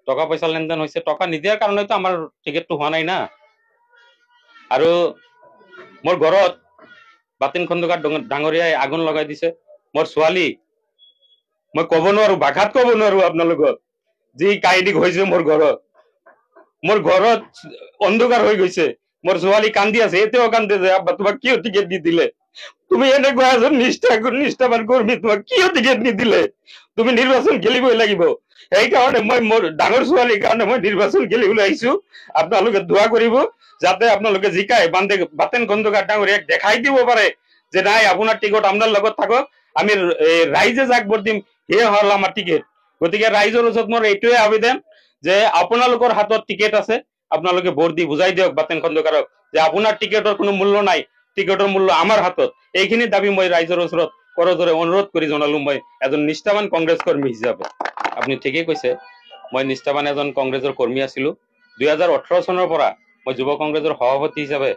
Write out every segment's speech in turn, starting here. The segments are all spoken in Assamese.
টকা পয়সা লেনদেন হয়েছে, টাকা নিদিয়াৰ কাৰণে তো আমাৰ টিকেটটো হওয়া নাই না। আৰু মোৰ ঘৰত বাতিন খন্দকাৰ ডাঙৰীয়াই আগুন লগাই দিছে। মোৰ ছোৱালী, মই ক'ব নোৱাৰো, ভাষাত ক'ব নোৱাৰো আপোনালোকক যি কাহিনী হৈছে মোৰ ঘৰত অন্ধকাৰ হৈ গৈছে। মোৰ ছোৱালী কান্দি আছে, এতিয়াও কান্দে যে আব্বা তোমাক কিয় টিকেট নিদিলে, তুমি এনেকুৱা এজন নিষ্ঠাবান কৰ্মী, তোমাক কিয় টিকেট নিদিলে, তুমি নিৰ্বাচন খেলিবই লাগিব। সেইকাৰণে মই মোৰ ডাঙৰ ছোৱালীৰ কাৰণে মই নিৰ্বাচন খেলিবলৈ আহিছো। আপোনালোকে দোৱা কৰিব যাতে আপোনালোকে জিকাই বাতেন খন্দকাৰ ডাঙৰীয়াক দেখাই দিব পাৰে যে নাই আপোনাৰ টিকট আপোনাৰ লগত থাকক, আমি ৰাইজে যাক ভোট দিম সেয়ে হল আমাৰ টিকেট। গতিকে ৰাইজৰ ওচৰত মোৰ এইটোৱে আবেদন যে আপোনালোকৰ হাতত টিকেট আছে, আপোনালোকে ভোট দি বুজাই দিয়ক বাতেন খন্দকাৰক যে আপোনাৰ টিকেটৰ কোনো মূল্য নাই, টিকেটৰ মূল্য আমাৰ হাতত। এইখিনি দাবী মই ৰাইজৰ ওচৰত কৰজোৰে অনুৰোধ কৰি জনালো। মই এজন নিষ্ঠাবান কংগ্ৰেছ কৰ্মী হিচাপে। আপুনি ঠিকেই কৈছে, মই নিষ্ঠাবান এজন কংগ্ৰেছৰ কৰ্মী আছিলো। 2018 চনৰ পৰা মই যুৱ কংগ্ৰেছৰ সভাপতি হিচাপে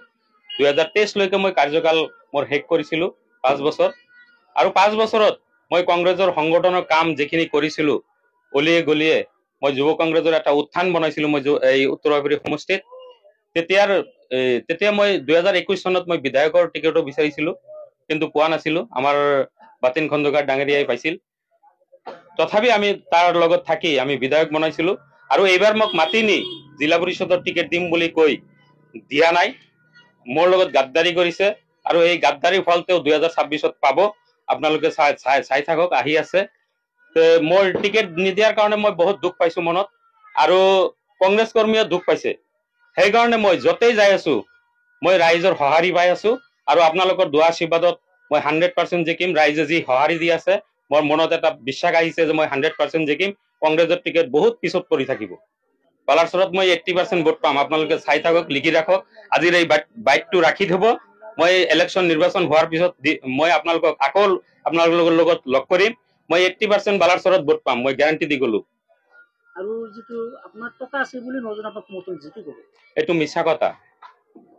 2023 লৈকে মই কাৰ্যকাল মোৰ শেষ কৰিছিলো, 5 বছৰ। আৰু 5 বছৰত মই কংগ্ৰেছৰ সংগঠনৰ কাম যিখিনি কৰিছিলো অলিয়ে গলিয়ে, মই যুৱ কংগ্ৰেছৰ এটা উত্থান বনাইছিলো মই এই উত্তৰ বাবৰি সমষ্টিত। তেতিয়া মই 2021 চনত মই বিধায়কৰ টিকেটো বিচাৰিছিলো, কিন্তু পোৱা নাছিলো। আমাৰ বাতিন খন্দকাৰ ডাঙৰীয়াই পাইছিল। তথাপি আমি তাৰ লগত থাকি আমি বিধায়ক বনাইছিলো। আৰু এইবাৰ মোক মাতি নি জিলা পৰিষদৰ টিকেট দিম বুলি কৈ দিয়া নাই, মোৰ লগত গাদ্দাৰী কৰিছে। আৰু এই গাদ্দাৰীৰ ফল তেওঁ 2026ত পাব। আপোনালোকে চাই থাকক, আহি আছে। মোৰ টিকেট নিদিয়াৰ কাৰণে মই বহুত দুখ পাইছো মনত, আৰু কংগ্ৰেছ কৰ্মীয়ে দুখ পাইছে। সেইকাৰণে মই য'তেই যাই আছো মই ৰাইজৰ সঁহাৰি পাই আছো। আৰু আপোনালোকৰ দোৱা আশীৰ্বাদত মই 100% জিকিম। ৰাইজে যি সঁহাৰি দি আছে, মোৰ মনত এটা বিশ্বাস আহিছে যে মই 100% জিকিম। কংগ্ৰেছৰ টিকেট বহুত পিছত পৰি থাকিব। বালাসৰত মই 80% ভোট পাম। আপোনালোকে চাই থাকক, লিখি ৰাখক, আজিৰ এই বাইকটো ৰাখি থব। মই ইলেকশ্যন নিৰ্বাচন হোৱাৰ পিছত মই আপোনালোকক আকৌ আপোনালোকৰ লগত লগ কৰিম। মই 80% বালাসৰত ভোট পাম, মই গ্যাৰান্টি দি গলো। আৰু যিটো আপোনাৰ টকা আছে বুলি নজন আপোনাক সমৰ্থন জিকি গ'ল, এইটো মিছা কথা।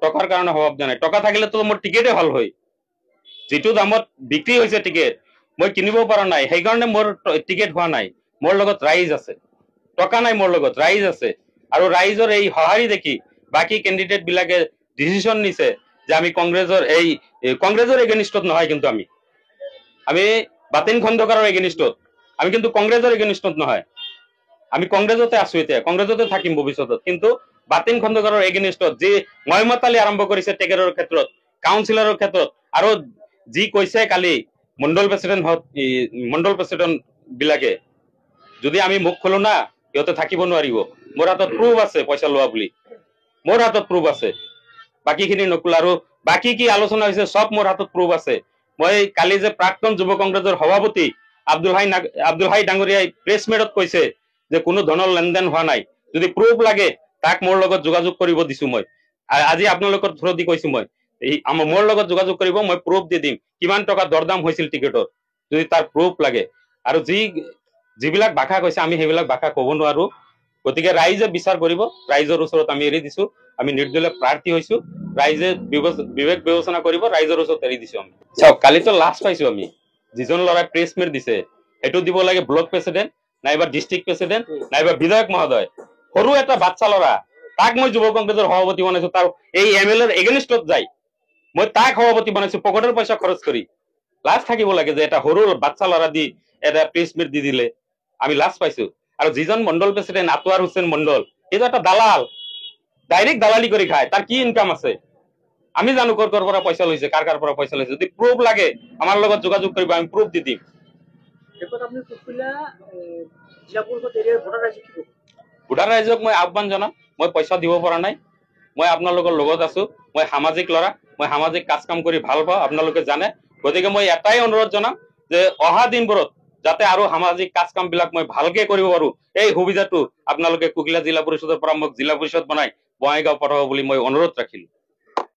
টকাৰ কাৰণে স্বভাৱ নাই, টকা থাকিলেতো মোৰ টিকেটে ভাল হয়। যিটো দামত বিক্ৰী হৈছে টিকেট মই কিনিব পৰা নাই, সেইকাৰণে মোৰ টিকেট হোৱা নাই। মোৰ লগত ৰাইজ আছে, টকা নাই, মোৰ লগত ৰাইজ আছে। আৰু ৰাইজৰ এই সঁহাৰি দেখি বাকী কেণ্ডিডেট বিলাকে ডিচিশ্যন নিছে যে আমি কংগ্ৰেছৰ এগেইনষ্টত নহয়, কিন্তু আমি বাতিন খন্দকাৰৰ এগেইনষ্টত, আমি কিন্তু কংগ্ৰেছৰ এগেইনষ্টত নহয়। আমি কংগ্ৰেছতে আছো, এতিয়া কংগ্ৰেছতে থাকিম ভৱিষ্যতত। কিন্তু বাতিন খন্দকাৰৰ এগেইনষ্টত যি ময়মতালি আৰম্ভ কৰিছে টিকেটৰ ক্ষেত্ৰত, কাউন্সিলৰৰ ক্ষেত্ৰত, আৰু যি কৈছে কালি মণ্ডল প্ৰেচিডেণ্ট বিলাকে, যদি আমি মুখ খোলো না সিহঁতে থাকিব নোৱাৰিব। মোৰ হাতত প্ৰুফ আছে পইচা লোৱা বুলি, মোৰ হাতত প্ৰুফ আছে। বাকীখিনি নকল, আৰু বাকী কি আলোচনা হৈছে সব মোৰ হাতত প্ৰুফ আছে। মই কালি যে প্ৰাক্তন যুৱ কংগ্ৰেছৰ সভাপতি আব্দুল হাই ডাঙৰীয়াই প্ৰেছ মিটত কৈছে যে কোনো ধৰণৰ লেনদেন হোৱা নাই। যদি প্ৰুফ লাগে তাক মোৰ লগত যোগাযোগ কৰিব দিছো। মই আজি আপোনালোকৰ থ্ৰুদি কৈছো, মই মোৰ লগত যোগাযোগ কৰিব, মই প্ৰুফ দি দিম কিমান টকা দৰদাম হৈছিল টিকেটৰ, যদি তাৰ প্ৰুফ লাগে। আৰু যিবিলাক ভাষা কৈছে আমি সেইবিলাক ভাষা ক'ব নোৱাৰো। গতিকে ৰাইজে বিচাৰ কৰিব, ৰাইজৰ ওচৰত আমি এৰি দিছো। আমি নিৰ্দলীয় প্ৰাৰ্থী হৈছো, ৰাইজে বিবেক বিবেচনা কৰিব, ৰাইজৰ ওচৰত এৰি দিছো। আমি চাওক, কালিতো লাষ্ট পাইছো আমি, যিজন ল'ৰাই প্ৰেছ মিট দিছে সেইটো দিব লাগে ব্লক প্ৰেচিডেণ্ট, নাইবা ডিষ্ট্ৰিক্ট প্ৰেচিডেণ্ট, নাইবা বিধায়ক মহোদয়। সৰু এটা বাচ্চা ল'ৰা, তাক মই যুৱ কংগ্ৰেছৰ সভাপতি বনাইছো। তাৰ এই MLAৰ এগেইনষ্টত যাই মই তাক সভাপতি বনাইছো পকেটৰ পইচা খৰচ কৰি। লাজ থাকিব লাগে যে এটা সৰু বাচ্চা ল'ৰা দি এটা প্ৰেছ মিট দি দিলে। আমি লাজ পাইছো। আৰু যিজন মণ্ডল প্ৰেচিডেণ্ট আতৱাৰ হুছেইন মণ্ডল, এইটো এটা দালাল, ডাইৰেক্ট দালালি কৰি খায়। তাৰ কি ইনকাম আছে আমি জানো, কৰ পৰা পইচা লৈছে, কাৰ পৰা পইচা লৈছে। যদি প্ৰুফ লাগে আমাৰ লগত যোগাযোগ কৰিব, আমি প্ৰুফ দি দিম। ভোটাৰ ৰাইজক মই আহ্বান জনাম, মই পইচা দিব পৰা নাই, মই আপোনালোকৰ লগত আছো। মই সামাজিক ল'ৰা, মই সামাজিক কাজ কাম কৰি ভাল পাওঁ, আপোনালোকে জানে। গতিকে মই এটাই অনুৰোধ জনাম যে অহা দিনবোৰত যাতে আৰু সামাজিক কাজ কাম বিলাক মই ভালকে কৰিব পাৰো, এই সুবিধাটো আপোনালোকে কুকিলা জিলা পৰিষদৰ পৰা মোক জিলা পৰিষদ বনাই বঙাইগাঁও পঠাব বুলি মই অনুৰোধ ৰাখিলো।